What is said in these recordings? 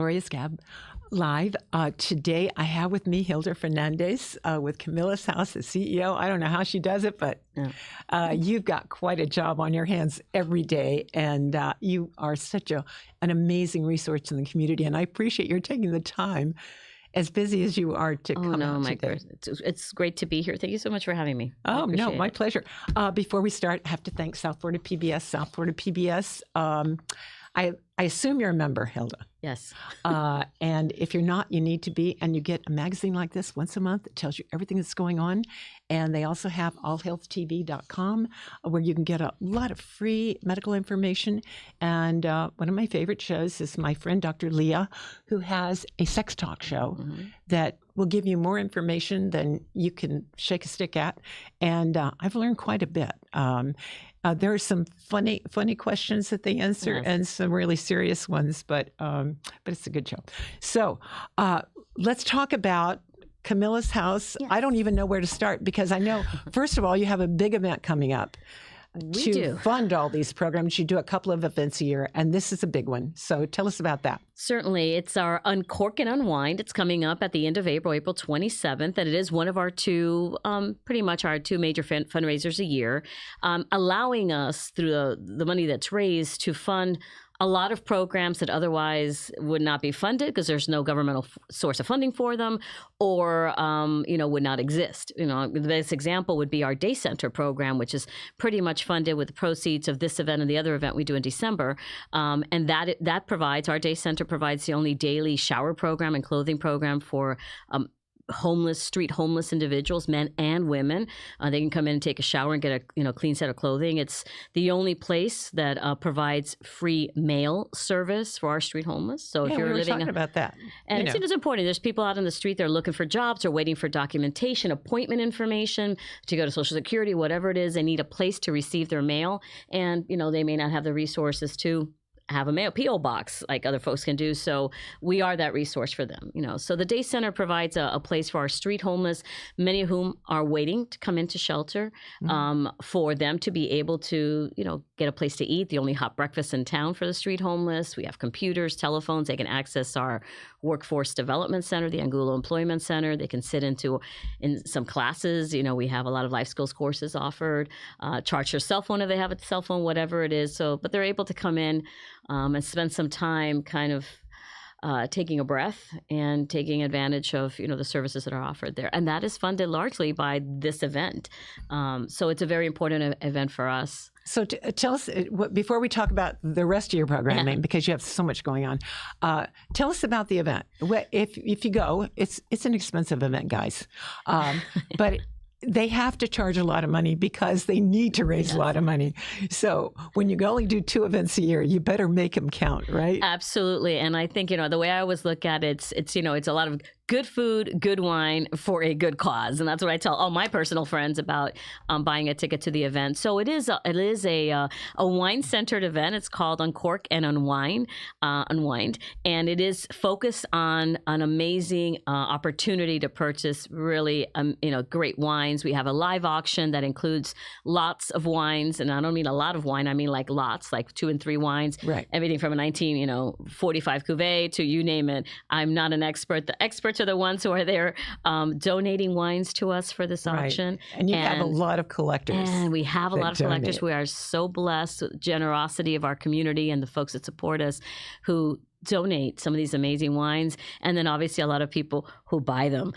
Gloria's Gab live. Today I have with me Hilda Fernandez with Camillus House, the CEO. I don't know how she does it, but you've got quite a job on your hands every day, and you are such an amazing resource in the community, and I appreciate your taking the time, as busy as you are, to come out today. It's great to be here. Thank you so much for having me. Oh, no, my pleasure. Before we start, I have to thank South Florida PBS. South Florida PBS, I assume you're a member, Hilda. Yes. And if you're not, you need to be. And you get a magazine like this once a month that tells you everything that's going on. And they also have allhealthtv.com, where you can get a lot of free medical information. And one of my favorite shows is my friend, Dr. Leah, who has a sex talk show that will give you more information than you can shake a stick at. And I've learned quite a bit. There are some funny questions that they answer, and some really serious ones, but it's a good show. So let's talk about Camillus House. Yes. I don't even know where to start, because I know, first of all, you have a big event coming up. We do fund all these programs. You do a couple of events a year, and this is a big one. So tell us about that. Certainly. It's our Uncork and Unwind. It's coming up at the end of April 27th, and it is one of our pretty much our two major fundraisers a year, allowing us, through the money that's raised, to fund a lot of programs that otherwise would not be funded because there's no governmental source of funding for them, or would not exist. The best example would be our Day Center program, which is pretty much funded with the proceeds of this event and the other event we do in December. And that provides, our Day Center provides the only daily shower program and clothing program for street homeless individuals, men and women. They can come in and take a shower and get a clean set of clothing. It's the only place that provides free mail service for our street homeless. So if you're living, talking about that, and it's important. There's people out on the street that are looking for jobs or waiting for documentation, appointment information, to go to Social Security, whatever it is. They need a place to receive their mail, and they may not have the resources to have a mail P.O. box like other folks can do. So we are that resource for them. So the Day Center provides a place for our street homeless, many of whom are waiting to come into shelter, for them to be able to, get a place to eat. The only hot breakfast in town for the street homeless. We have computers, telephones. They can access our Workforce Development Center, the Angulo Employment Center. They can sit in some classes. We have a lot of life skills courses offered. Charge their cell phone if they have a cell phone, whatever it is. But they're able to come in and spend some time kind of taking a breath and taking advantage of the services that are offered there, and that is funded largely by this event. So it's a very important event for us. So tell us, before we talk about the rest of your programming, because you have so much going on, tell us about the event. If you go, it's an expensive event, guys, but they have to charge a lot of money because they need to raise a lot of money. So when you only do 2 events a year, you better make them count, right? Absolutely. And I think, the way I always look at it, it's a lot of good food, good wine for a good cause. And that's what I tell all my personal friends about buying a ticket to the event. So it is a wine-centered event. It's called Uncork and Unwind. And it is focused on an amazing opportunity to purchase really, great wines. We have a live auction that includes lots of wines. And I don't mean a lot of wine. I mean like lots, like 2 and 3 wines. Right. Everything from a 1945 cuvee to you name it. I'm not an expert. The experts are the ones who are there donating wines to us for this auction. And you have a lot of collectors. And we have a lot of collectors. We are so blessed with the generosity of our community and the folks that support us who donate some of these amazing wines, and then obviously a lot of people who buy them.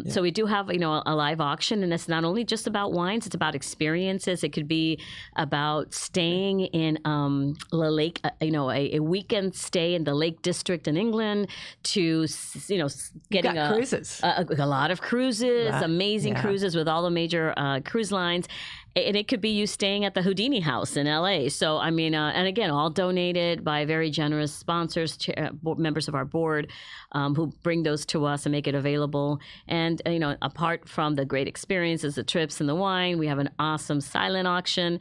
So we do have, a live auction, and it's not only just about wines, it's about experiences. It could be about staying in the lake, a weekend stay in the Lake District in England, to, getting cruises. A lot of cruises, amazing cruises with all the major cruise lines. And it could be you staying at the Houdini House in LA. So, and again, all donated by very generous sponsors, members of our board, who bring those to us and make it available. And, apart from the great experiences, the trips and the wine, we have an awesome silent auction,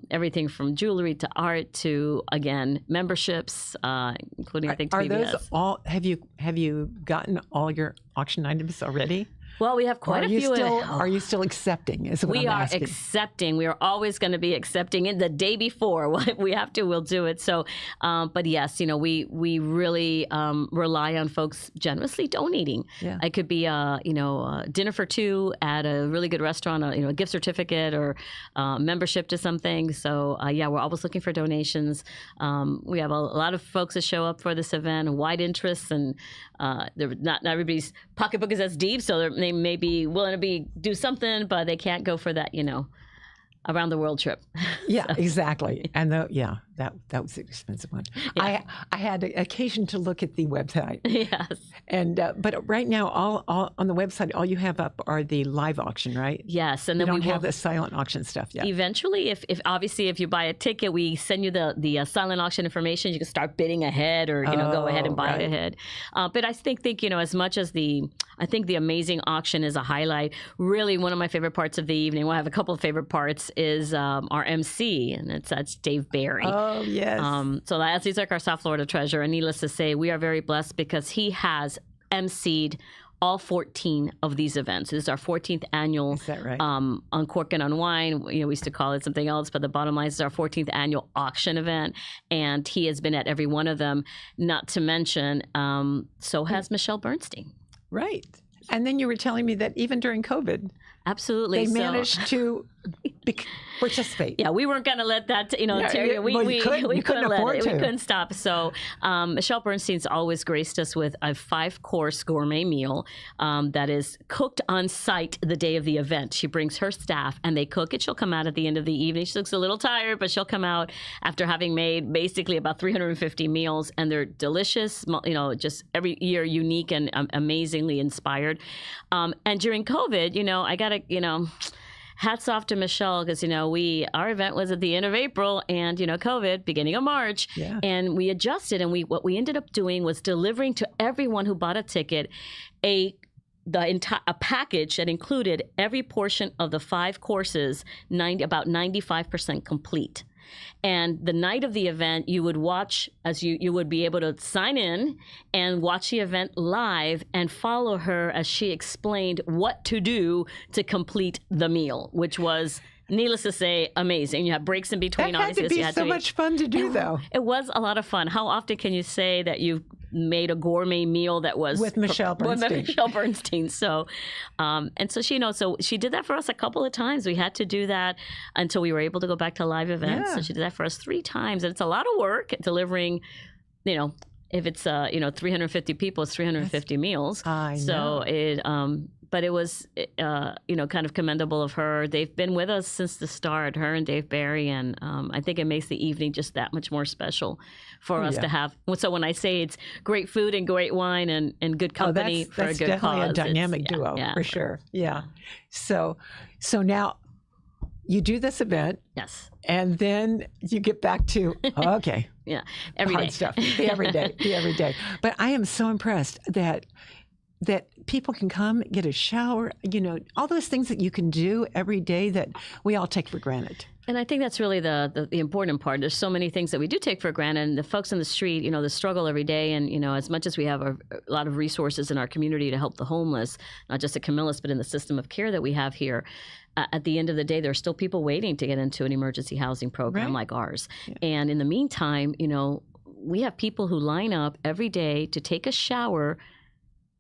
everything from jewelry to art to, again, memberships, including, I think, PBS. Are those all, have you gotten all your auction items already? Well, we have quite a few. Are you still accepting? Is what we I'm are asking. accepting. We are always going to be accepting. In the day before, if we have to, we'll do it. So, but yes, we really rely on folks generously donating. Yeah. It could be dinner for two at a really good restaurant, a gift certificate or membership to something. So we're always looking for donations. We have a lot of folks that show up for this event, wide interests, and not everybody's pocketbook is as deep, so they may be willing to do something, but they can't go for that, around the world trip. Yeah, exactly. And that was an expensive one. Yeah. I had occasion to look at the website. Yes. And but right now, all on the website, all you have up are the live auction, right? Yes, and then we don't have the silent auction stuff yet. Eventually, if obviously if you buy a ticket, we send you the silent auction information. You can start bidding ahead, or go ahead and buy ahead. But I think as much as I think the amazing auction is a highlight. Really, one of my favorite parts of the evening. Well, I have a couple of favorite parts. Is our MC, and that's Dave Barry. Oh, yes. So he's like our South Florida treasure, and needless to say, we are very blessed because he has MC'd all 14 of these events. This is our 14th annual. Is that right? Uncork and Unwind. We used to call it something else, but the bottom line is our 14th annual auction event, and he has been at every one of them. Not to mention, so has Michelle Bernstein. Right. And then you were telling me that even during COVID, absolutely, they managed to participate. Yeah, we weren't going to let that, we couldn't afford it. We couldn't stop. So Michelle Bernstein's always graced us with a 5-course gourmet meal that is cooked on site the day of the event. She brings her staff and they cook it. She'll come out at the end of the evening. She looks a little tired, but she'll come out after having made basically about 350 meals, and they're delicious, just every year unique and amazingly inspired. And during COVID, I got to, hats off to Michelle, because our event was at the end of April, and COVID beginning of March, and we adjusted, and what we ended up doing was delivering to everyone who bought a ticket a package that included every portion of the 5 courses, about 95% complete. And the night of the event, you would watch, as you would be able to sign in and watch the event live and follow her as she explained what to do to complete the meal, which was, needless to say, amazing. You have breaks in between. That had to be so much fun to do, though. It was a lot of fun. How often can you say that you've made a gourmet meal that was with Michelle Bernstein? With Michelle Bernstein. So, and so she did that for us a couple of times. We had to do that until we were able to go back to live events. And she did that for us 3 times. And it's a lot of work delivering, if it's 350 people, it's 350 meals. I know. So but it was, kind of commendable of her. They've been with us since the start, her and Dave Barry, and I think it makes the evening just that much more special for us to have. So when I say it's great food and great wine and good company for a good cause. That's definitely a dynamic duo, for sure. Yeah. So now you do this event. Yes. And then you get back to, every hard day. Stuff. The every day. But I am so impressed that people can come, get a shower, all those things that you can do every day that we all take for granted. And I think that's really the important part. There's so many things that we do take for granted. And the folks on the street, the struggle every day. And, as much as we have a lot of resources in our community to help the homeless, not just at Camillus, but in the system of care that we have here, at the end of the day, there are still people waiting to get into an emergency housing program like ours. Yeah. And in the meantime, we have people who line up every day to take a shower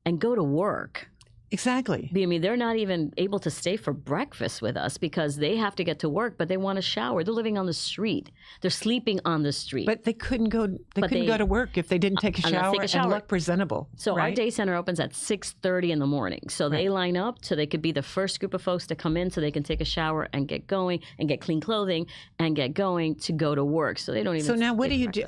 and go to work. Exactly. I mean, they're not even able to stay for breakfast with us because they have to get to work, but they want to shower. They're living on the street. They're sleeping on the street. But they couldn't go. They couldn't go to work if they didn't take a shower and look presentable. So our day center opens at 6:30 in the morning. So they line up so they could be the first group of folks to come in, so they can take a shower and get going and get clean clothing and get going to go to work. So they don't even. So now, what do you do?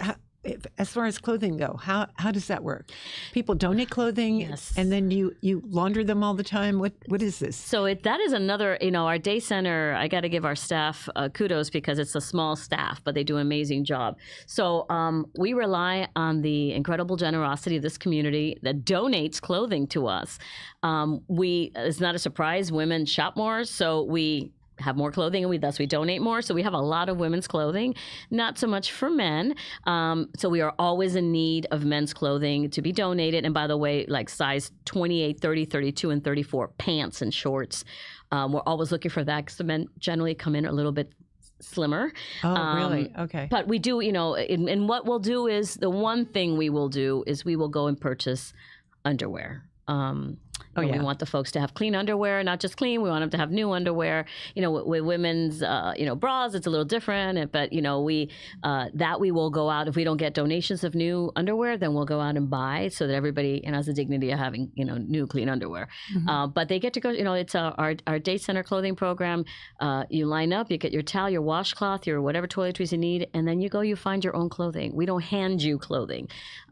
As far as clothing go, how does that work? People donate clothing, and then you launder them all the time. What is this? So that is another, our day center, I got to give our staff kudos because it's a small staff, but they do an amazing job. So we rely on the incredible generosity of this community that donates clothing to us. It's not a surprise, women shop more, so we have more clothing, and thus we donate more. So we have a lot of women's clothing, not so much for men. So we are always in need of men's clothing to be donated. And by the way, like size 28, 30, 32, and 34 pants and shorts. We're always looking for that because the men generally come in a little bit slimmer. Oh, really? Okay. But we do, and what we'll do is, the one thing we will do is we will go and purchase underwear. We want the folks to have clean underwear, not just clean. We want them to have new underwear. With women's, bras, it's a little different. But we will go out. If we don't get donations of new underwear, then we'll go out and buy, so that everybody has the dignity of having new clean underwear. Mm-hmm. But they get to go. It's our day center clothing program. You line up, you get your towel, your washcloth, your whatever toiletries you need, and then you find your own clothing. We don't hand you clothing.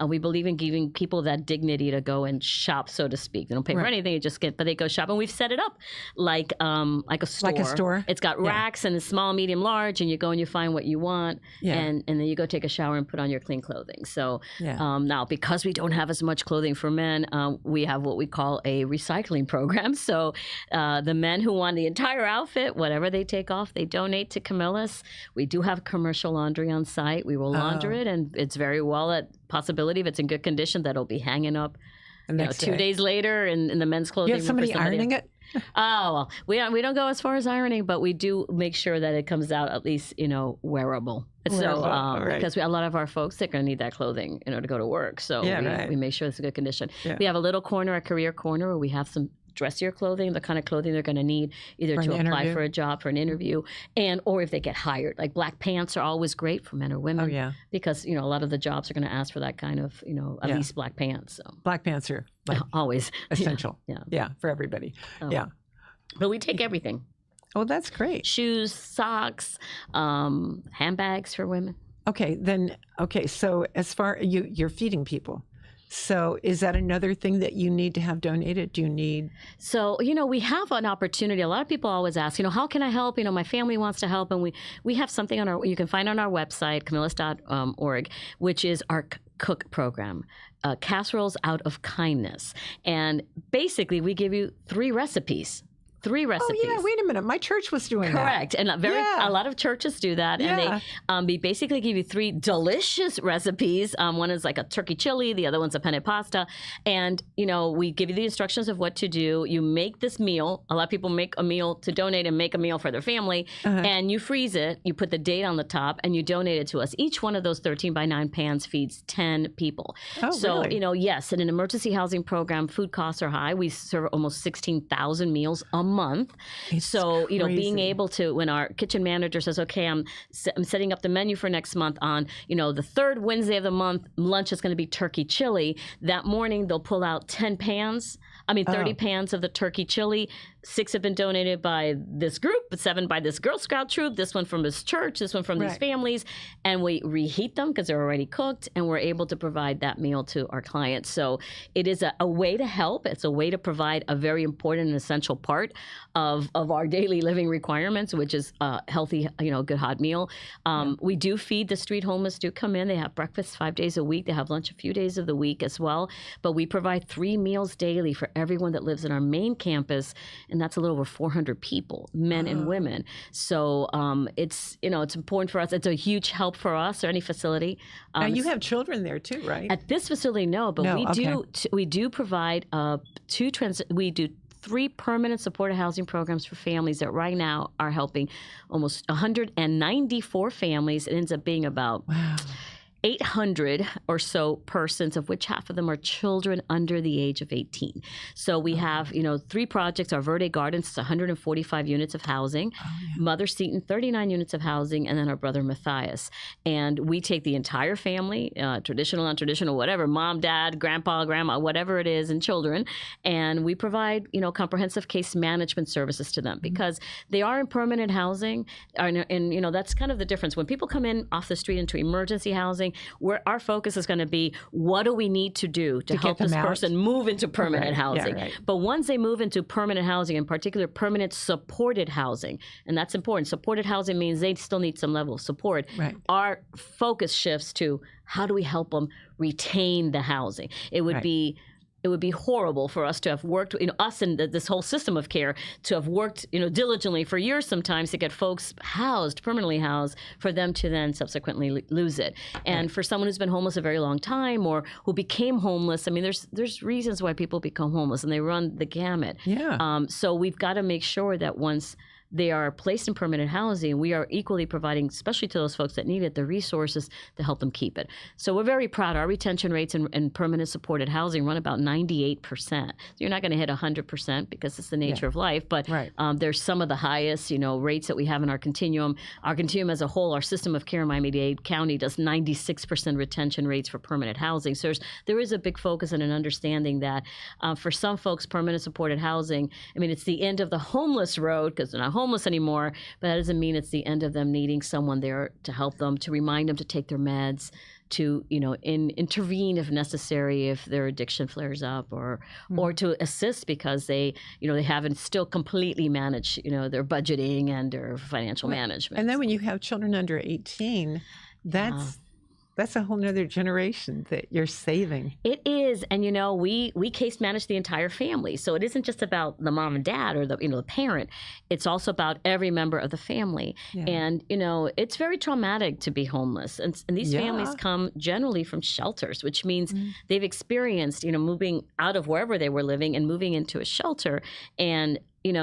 We believe in giving people that dignity to go and shop, so to speak. They don't pay for anything, you just but they go shop, and we've set it up like a store. Like a store. It's got racks and it's small, medium, large, and you go and you find what you want, and then you go take a shower and put on your clean clothing. So now, because we don't have as much clothing for men, we have what we call a recycling program. So the men who want the entire outfit, whatever they take off, they donate to Camillus. We do have commercial laundry on site. We will launder it, and it's very well at possibility, if it's in good condition, that it'll be hanging up 2 days later in the men's clothing. You have somebody ironing it? Oh, well, we don't go as far as ironing, but we do make sure that it comes out at least, wearable. So, because a lot of our folks, they're going to need that clothing, to go to work. So we make sure it's in good condition. Yeah. We have a little corner, a career corner, where we have some dressier clothing, the kind of clothing they're going to need either to apply for a job, for an interview, or if they get hired. Like black pants are always great for men or women. Oh, yeah. Because, a lot of the jobs are going to ask for that kind of, at least black pants. So. Black pants are always essential. Yeah, for everybody. Yeah. But we take everything. Oh, that's great. Shoes, socks, handbags for women. So as far you're feeding people. So is that another thing that you need to have donated? Do you need? So, we have an opportunity. A lot of people always ask, how can I help? My family wants to help. And we have something you can find on our website, camillus.org, which is our cook program, Casseroles Out of Kindness. And basically, we give you 3 recipes. 3 recipes. Oh, yeah. Wait a minute. My church was doing that. Correct. And a lot of churches do that. Yeah. And they basically give you 3 delicious recipes. One is like a turkey chili. The other one's a penne pasta. And, we give you the instructions of what to do. You make this meal. A lot of people make a meal to donate and make a meal for their family. And you freeze it. You put the date on the top and you donate it to us. Each one of those 13 by 9 pans feeds 10 people. Oh, so, really? Yes, in an emergency housing program, food costs are high. We serve almost 16,000 meals a month. So, being able to, when our kitchen manager says, okay, I'm setting up the menu for next month on, the 3rd Wednesday of the month, lunch is going to be turkey chili. That morning, they'll pull out 30 pans of the turkey chili. 6 have been donated by this group, 7 by this Girl Scout troop, this one from this church, this one from these families. And we reheat them because they're already cooked, and we're able to provide that meal to our clients. So it is a way to help. It's a way to provide a very important and essential part of our daily living requirements, which is a healthy, good hot meal. We do feed the street homeless, do come in. They have breakfast 5 days a week. They have lunch a few days of the week as well. But we provide 3 meals daily for everyone that lives in our main campus. And that's a little over 400 people, men and women. So it's important for us. It's a huge help for us or any facility. Now you have children there too, right? At this facility, no, but we do provide we do 3 permanent supported housing programs for families that right now are helping almost 194 families. It ends up being about 800 or so persons, of which half of them are children under the age of 18. So we have, 3 projects. Our Verde Gardens, it's 145 units of housing. Mother Seton, 39 units of housing, and then our brother Matthias. And we take the entire family, traditional, non-traditional, whatever, mom, dad, grandpa, grandma, whatever it is, and children. And we provide, comprehensive case management services to them because they are in permanent housing. And that's kind of the difference. When people come in off the street into emergency housing, where our focus is going to be, what do we need to do to help this person move into permanent housing? Yeah, But once they move into permanent housing, in particular permanent supported housing, and that's important. Supported housing means they still need some level of support. Our focus shifts to how do we help them retain the housing? It would be it would be horrible for us to have worked, us and this whole system of care to have worked, diligently for years sometimes to get folks housed, permanently housed, for them to then subsequently lose it. And for someone who's been homeless a very long time or who became homeless, I mean, there's reasons why people become homeless, and they run the gamut. Yeah. So we've got to make sure that once they are placed in permanent housing, we are equally providing, especially to those folks that need it, the resources to help them keep it. So we're very proud. Our retention rates in permanent supported housing run about 98%. So you're not going to hit 100% because it's the nature of life, but there's some of the highest, rates that we have in our continuum. Our continuum as a whole, our system of care in Miami-Dade County does 96% retention rates for permanent housing. So there is a big focus and an understanding that for some folks, permanent supported housing, I mean, it's the end of the homeless road because they're not homeless anymore, but that doesn't mean it's the end of them needing someone there to help them, to remind them to take their meds, to intervene if necessary if their addiction flares up, or to assist because they haven't still completely managed their budgeting and their financial management. And then when you have children under 18, that's a whole nother generation that you're saving. It is. And, we case manage the entire family. So it isn't just about the mom and dad or the parent. It's also about every member of the family. Yeah. And, it's very traumatic to be homeless. And these families come generally from shelters, which means they've experienced, moving out of wherever they were living and moving into a shelter. And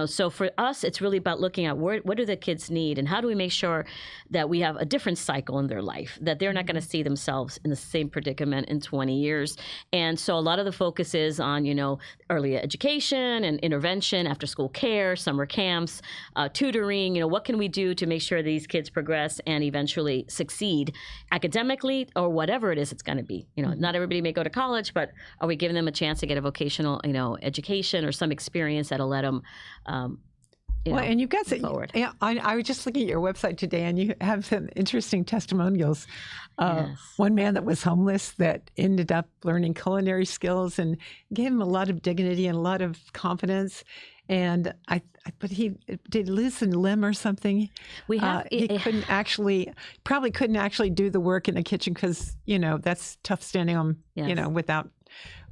so for us, it's really about looking at what do the kids need and how do we make sure that we have a different cycle in their life, that they're not going to see themselves in the same predicament in 20 years. And so a lot of the focus is on, early education and intervention, after school care, summer camps, tutoring, what can we do to make sure these kids progress and eventually succeed academically or whatever it is it's going to be. Not everybody may go to college, but are we giving them a chance to get a vocational, education or some experience that'll let them and you've got forward. Yeah, I was just looking at your website today, and you have some interesting testimonials. One man that was homeless that ended up learning culinary skills and gave him a lot of dignity and a lot of confidence. And but he did lose a limb or something. He probably couldn't actually do the work in the kitchen because that's tough standing on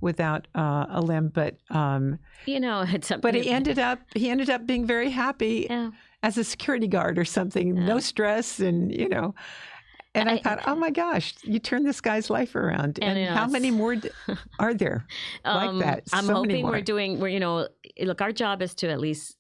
without a limb, but it's something. But he ended up being very happy as a security guard or something. No stress, and And I thought, oh my gosh, you turned this guy's life around. And how many more are there like that? I'm hoping look, our job is to at least,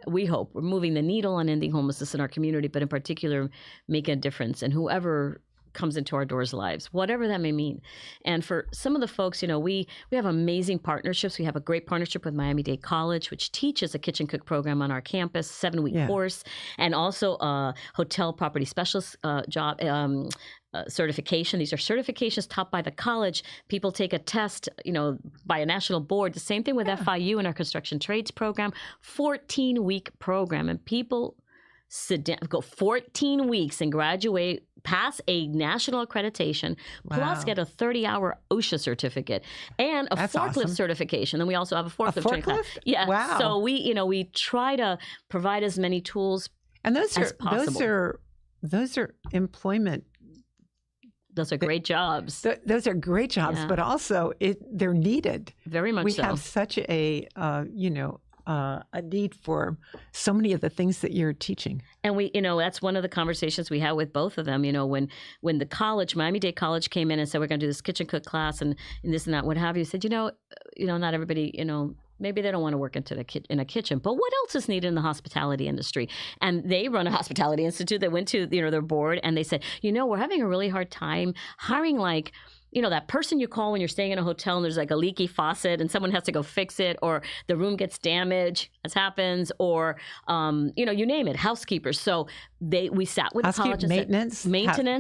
we hope, we're moving the needle on ending homelessness in our community, but in particular, make a difference in whoever comes into our doors' lives, whatever that may mean. And for some of the folks, we have amazing partnerships. We have a great partnership with Miami-Dade College, which teaches a kitchen cook program on our campus, 7-week course, and also a hotel property specialist job certification. These are certifications taught by the college. People take a test, by a national board. The same thing with FIU and our construction trades program, 14-week program. And people sit down, go 14 weeks and graduate, pass a national accreditation, plus get a 30-hour OSHA certificate and a forklift certification. Then we also have a forklift training class. Yeah. Wow. So we try to provide as many tools as possible. Those are employment. Those are great jobs. Those are great jobs, but also they're needed. Very much so. We have such a need for so many of the things that you're teaching. And we, that's one of the conversations we had with both of them. When the college, Miami-Dade College, came in and said, we're going to do this kitchen cook class and this and that, what have you, said, not everybody, maybe they don't want to work in a kitchen, but what else is needed in the hospitality industry? And they run a hospitality institute. They went to their board and they said, we're having a really hard time hiring that person you call when you're staying in a hotel and there's like a leaky faucet and someone has to go fix it, or the room gets damaged, as happens, or you name it, housekeepers. So we sat with the college and maintenance.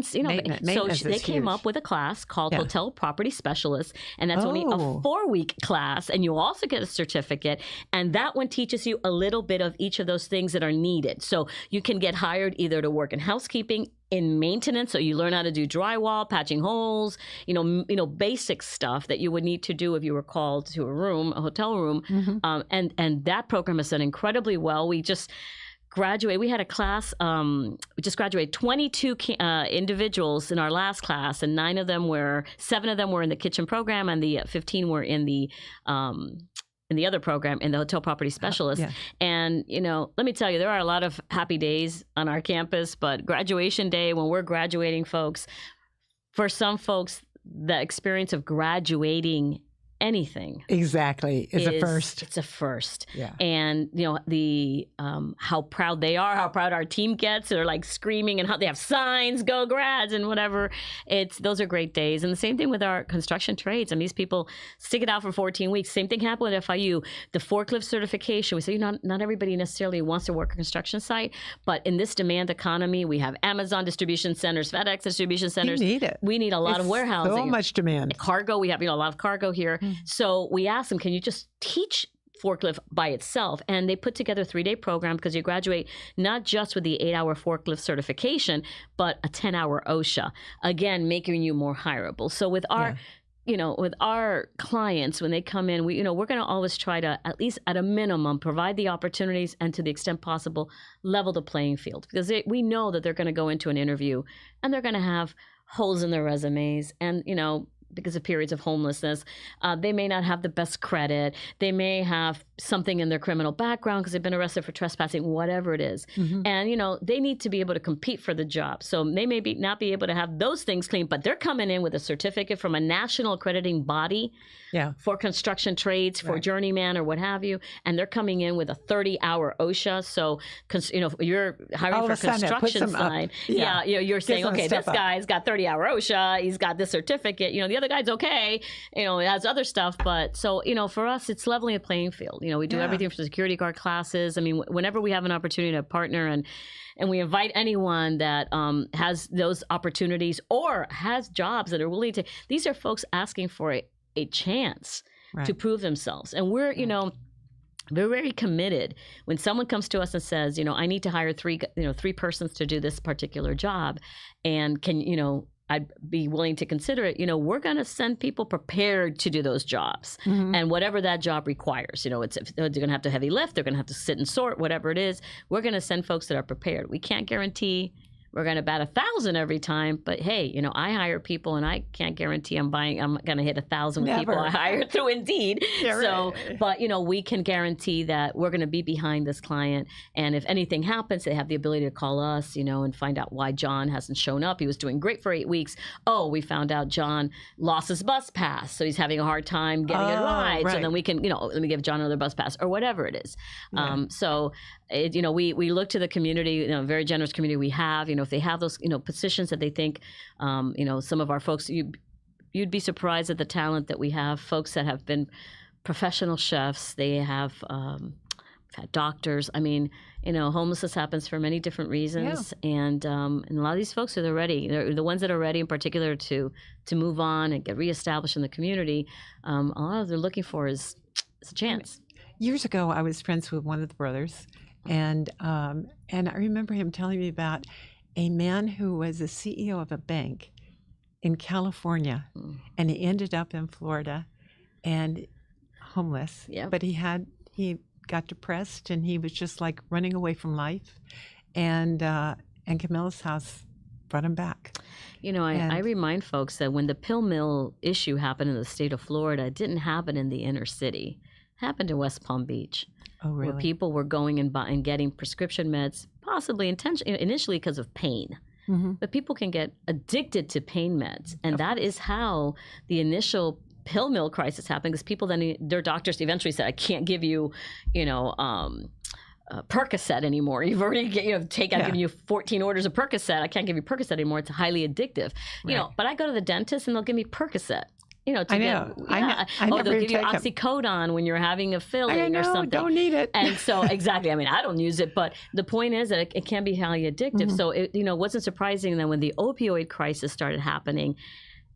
So they came up with a class called Hotel Property Specialist, and that's only a 4-week class, and you also get a certificate, and that one teaches you a little bit of each of those things that are needed. So you can get hired either to work in housekeeping, in maintenance, so you learn how to do drywall, patching holes, basic stuff that you would need to do if you were called to a hotel room, and that program has done incredibly well. We just graduated. We had a class, we just graduated 22 individuals in our last class, and 7 of them were in the kitchen program, and the 15 were in the other program, in the hotel property specialist. Yeah. And, let me tell you, there are a lot of happy days on our campus, but graduation day, when we're graduating folks, for some folks, the experience of graduating anything exactly is a first. It's a first. Yeah. And the how proud they are, how proud our team gets. They're like screaming, and how they have signs, "Go Grads," and whatever. Those are great days. And the same thing with our construction trades. And these people stick it out for 14 weeks. Same thing happened with FIU. The forklift certification. We say not everybody necessarily wants to work a construction site, but in this demand economy, we have Amazon distribution centers, FedEx distribution centers. You need it. We need a lot of warehousing. So much demand. Cargo. We have a lot of cargo here. So we asked them, can you just teach forklift by itself? And they put together a 3-day program, because you graduate not just with the 8-hour forklift certification, but a 10-hour OSHA, again, making you more hireable. So with our with our clients, when they come in, we're going to always try to, at least at a minimum, provide the opportunities, and to the extent possible, level the playing field, because we know that they're going to go into an interview and they're going to have holes in their resumes, and because of periods of homelessness, they may not have the best credit. They may have something in their criminal background because they've been arrested for trespassing, whatever it is. And, they need to be able to compete for the job. So they may not be able to have those things clean, but they're coming in with a certificate from a national accrediting body for construction trades, for journeyman or what have you. And they're coming in with a 30-hour OSHA. So, you're hiring for construction side. You're saying, okay, this guy's got 30-hour OSHA. He's got this certificate. The other guy's okay. It has other stuff. But so, for us, it's leveling a playing field. We do everything from security guard classes. I mean, whenever we have an opportunity to partner, and we invite anyone that has those opportunities or has jobs that are willing to, these are folks asking for a chance to prove themselves. And we're, we're very committed. When someone comes to us and says, I need to hire three persons to do this particular job, and I'd be willing to consider it. We're going to send people prepared to do those jobs, and whatever that job requires. If they're going to have to heavy lift, they're going to have to sit and sort, whatever it is. We're going to send folks that are prepared. We can't guarantee we're going to bat 1,000 every time, but hey, I hire people, and I can't guarantee I'm going to hit 1,000 with people I hired through Indeed. But we can guarantee that we're going to be behind this client, and if anything happens, they have the ability to call us, and find out why John hasn't shown up. He was doing great for 8 weeks. Oh, we found out John lost his bus pass, so he's having a hard time getting a ride. So then we can, let me give John another bus pass, or whatever it is. We look to the community, very generous community we have. If they have those, positions that they think, some of our folks, you'd be surprised at the talent that we have. Folks that have been professional chefs, they have had doctors. I mean, homelessness happens for many different reasons, and a lot of these folks are ready. They're the ones that are ready, in particular, to move on and get reestablished in the community. A lot of they're looking for is a chance. Years ago, I was friends with one of the brothers, and I remember him telling me about a man who was the CEO of a bank in California, and he ended up in Florida and homeless. But he got depressed, and he was just like running away from life, and Camillus House brought him back. I remind folks that when the pill mill issue happened in the state of Florida, it didn't happen in the inner city. It happened in West Palm Beach. Oh, really? Where people were going and getting prescription meds, possibly initially because of pain. But people can get addicted to pain meds. And that is how the initial pill mill crisis happened, because people then, their doctors eventually said, I can't give you, Percocet anymore. You've already given you 14 orders of Percocet. I can't give you Percocet anymore. It's highly addictive. But I go to the dentist and they'll give me Percocet. I know. They'll give you oxycodone when you're having a filling or something. Don't need it. And so, exactly. I mean, I don't use it, but the point is that it can be highly addictive. So, it wasn't surprising that when the opioid crisis started happening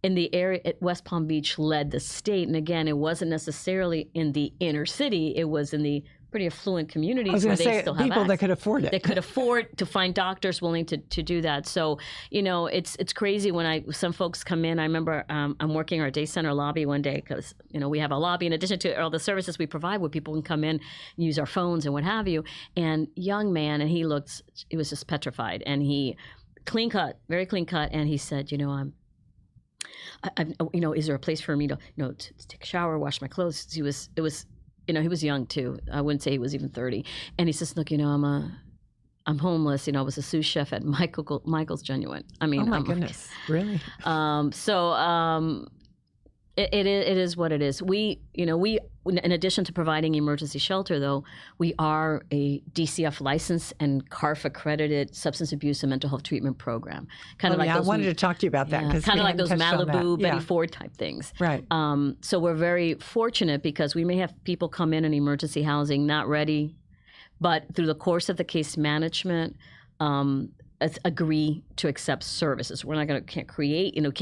in the area at West Palm Beach led the state. And again, it wasn't necessarily in the inner city. It was in the pretty affluent I communities was where going to they say still have people that access. could afford it. They could afford to find doctors willing to do that. So, it's crazy when some folks come in. I remember I'm working our day center lobby one day because, we have a lobby in addition to all the services we provide where people can come in, use our phones and what have you. And young man, and he was just petrified, and he clean cut, very clean cut. And he said, is there a place for me to take a shower, wash my clothes? He was young too. I wouldn't say he was even 30. And he says, look, I'm homeless. I was a sous chef at Michael's Genuine. I mean, oh my goodness, really? It is what it is. We, in addition to providing emergency shelter, though, we are a DCF licensed and CARF accredited substance abuse and mental health treatment program. Kind of like I wanted to talk to you about that because kind of like those Malibu, Betty Yeah. Ford type things. Right. So we're very fortunate because we may have people come in emergency housing not ready, but through the course of the case management, agree to accept services. We're not can't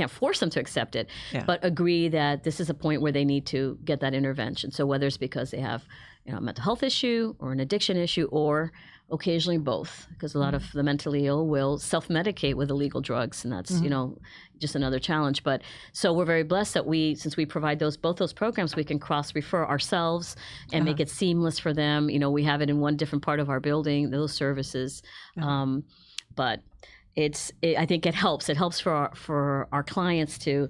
force them to accept it, but agree that this is a point where they need to get that intervention. So whether it's because they have a mental health issue or an addiction issue, or occasionally both, because a lot of the mentally ill will self-medicate with illegal drugs, and that's just another challenge. But so we're very blessed that since we provide both those programs, we can cross-refer ourselves and make it seamless for them. We have it in one different part of our building, those services. But I think it helps. It helps for our clients to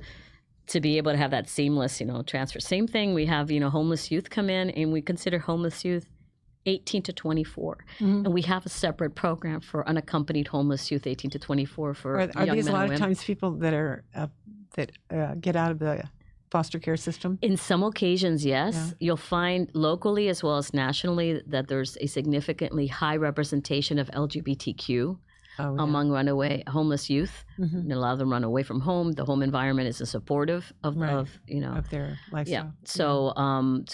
be able to have that seamless, transfer. Same thing. We have, homeless youth come in, and we consider homeless youth 18 to 24. And we have a separate program for unaccompanied homeless youth, 18 to 24 for Are young these men a lot and of women. times people that are that get out of the foster care system? In some occasions, yes. Yeah. You'll find locally as well as nationally that there's a significantly high representation of LGBTQ among runaway homeless youth. And a lot of them run away from home. The home environment isn't supportive of their lifestyle. Yeah. So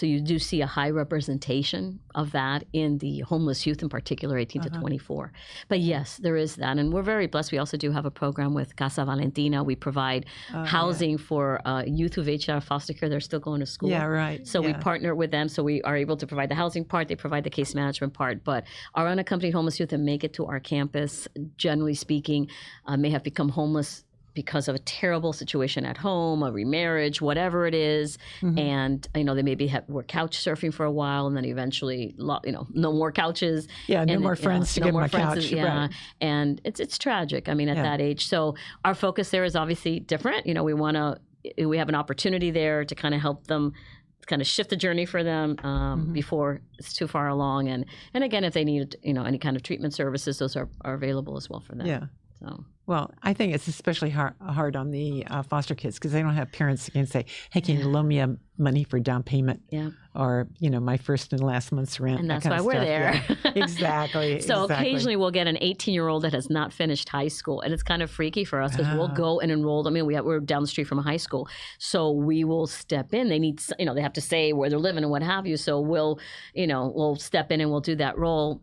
you do see a high representation of that in the homeless youth, in particular, 18 to 24. But yes, there is that, and we're very blessed. We also do have a program with Casa Valentina. We provide housing for youth who've aged out of foster care. They're still going to school. Yeah, right. So we partner with them, so we are able to provide the housing part. They provide the case management part. But our unaccompanied homeless youth that make it to our campus, generally speaking, may have become homeless because of a terrible situation at home, a remarriage, whatever it is. And, they maybe were couch surfing for a while, and then eventually, no more couches. Yeah, no more friends to give them a friends, couch. Yeah, Right. and it's tragic. I mean, at that age. So our focus there is obviously different. We have an opportunity there to kind of help them kind of shift the journey for them before it's too far along. And again, if they need, any kind of treatment services, those are available as well for them. Yeah. So. Well, I think it's especially hard on the foster kids because they don't have parents that can say, hey, can you loan me money for down payment? Yeah. Or, my first and last month's rent. And that's that why kind of we're stuff. there. Yeah. Exactly. So exactly. occasionally we'll get an 18-year-old that has not finished high school. And it's kind of freaky for us because we'll go and enroll. I mean, we're down the street from a high school. So we will step in. They need, they have to say where they're living and what have you. So we'll step in and we'll do that role.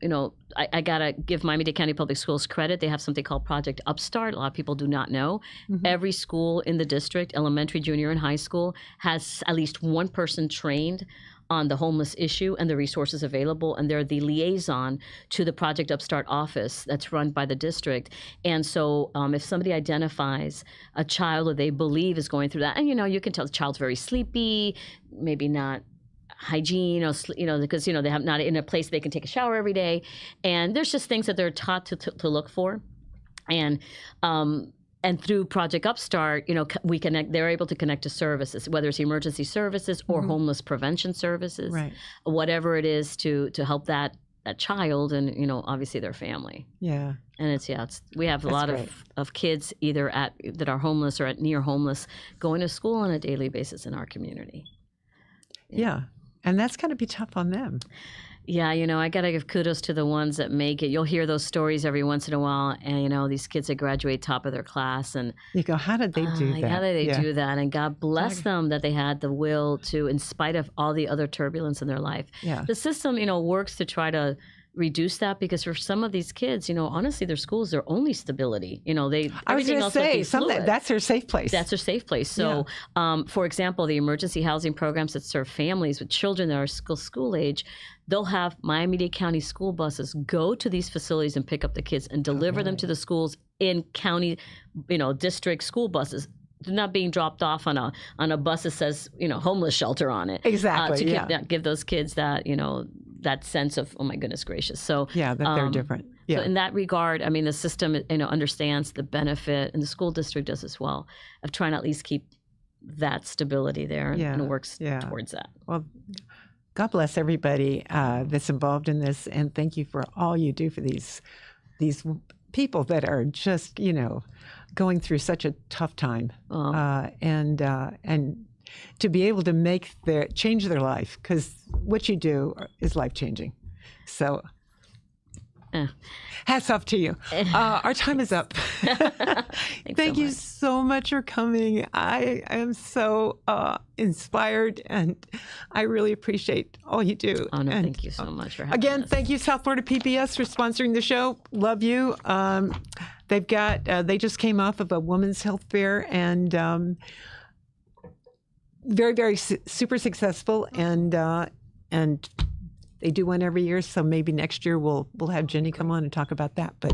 I got to give Miami-Dade County Public Schools credit. They have something called Project Upstart. A lot of people do not know. Every school in the district, elementary, junior, and high school, has at least one person trained on the homeless issue and the resources available, and they're the liaison to the Project Upstart office that's run by the district. And so if somebody identifies a child that they believe is going through that, and you can tell the child's very sleepy, maybe not hygiene, because they have not in a place they can take a shower every day, and there's just things that they're taught to look for, and through Project Upstart, we connect. They're able to connect to services, whether it's emergency services or homeless prevention services, right? Whatever it is to help that child and obviously their family. Yeah. And we have a lot of kids either that are homeless or at near homeless going to school on a daily basis in our community. Yeah. And that's got to be tough on them. Yeah, I got to give kudos to the ones that make it. You'll hear those stories every once in a while, and, these kids that graduate top of their class. And you go, how did they do that? How did they do that? And God bless them that they had the will to, in spite of all the other turbulence in their life. Yeah. The system, works to try to reduce that, because for some of these kids, honestly, their school is their only stability. I was Everything going to else might be say, fluid. that's their safe place. That's their safe place. So, for example, the emergency housing programs that serve families with children that are school age, they'll have Miami-Dade County school buses go to these facilities and pick up the kids and deliver them to the schools in county, district school buses. They're not being dropped off on a bus that says, homeless shelter on it. Exactly. To give those kids that, that sense of, oh my goodness gracious. So that they're different. Yeah. So in that regard, I mean, the system, understands the benefit, and the school district does as well, of trying to at least keep that stability there and works towards that. Well, God bless everybody that's involved in this, and thank you for all you do for these people that are just, going through such a tough time, and to be able to change their life, because what you do is life changing. So. Hats off to you. Our time is up. Thank you so much for coming. I am so inspired, and I really appreciate all you do. Oh, no, thank you so much for having Again, us. thank you, South Florida PBS, for sponsoring the show. Love you. They've got, they just came off of a women's health fair, and very, very super successful, and they do one every year, so maybe next year we'll have Jenny come on and talk about that. But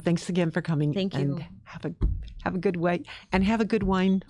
thanks again for coming. Thank you. And have a good way, and have a good wine.